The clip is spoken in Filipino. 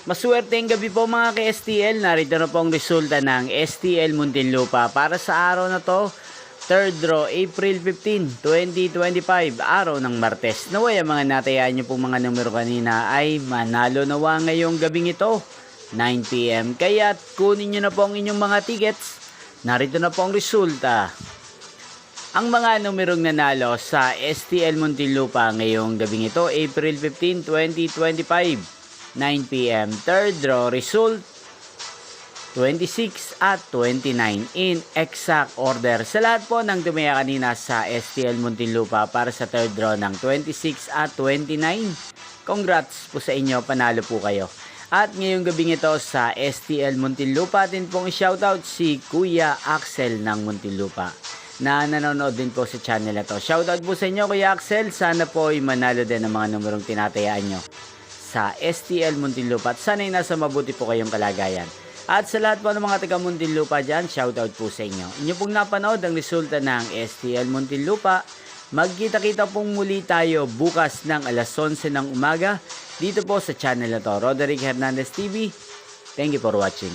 Maswerteng gabi po mga ka-STL. Narito na po ang resulta ng STL Muntinlupa para sa araw na to. Third draw, April 15, 2025, araw ng Martes. Naway ang mga natayaan nyo pong mga numero kanina ay manalo nawa ngayong gabing ito, 9 PM. Kaya kunin nyo na po ang inyong mga tickets. Narito na po ang resulta. Ang mga numerong nanalo sa STL Muntinlupa ngayong gabing ito, April 15, 2025, 9 PM. Third draw result, 26 at 29 in exact order. Sa lahat po ng tumaya kanina sa STL Muntinlupa para sa third draw ng 26 at 29, congrats po sa inyo, panalo po kayo. At ngayong gabing ito sa STL Muntinlupa, din pong shoutout si Kuya Axel ng Muntinlupa na nanonood din po sa channel na to. Shoutout po sa inyo Kuya Axel, sana po ay manalo din ang mga numerong tinatayaan nyo sa STL Muntinlupa at sana'y nasa mabuti po kayong kalagayan. At sa lahat po ng mga taga Muntinlupa dyan, shoutout po sa inyo. Inyo pong napanood ang resulta ng STL Muntinlupa. Magkita-kita pong muli tayo bukas ng alas 11 ng umaga dito po sa channel na to, Roderick Hernandez TV. Thank you for watching.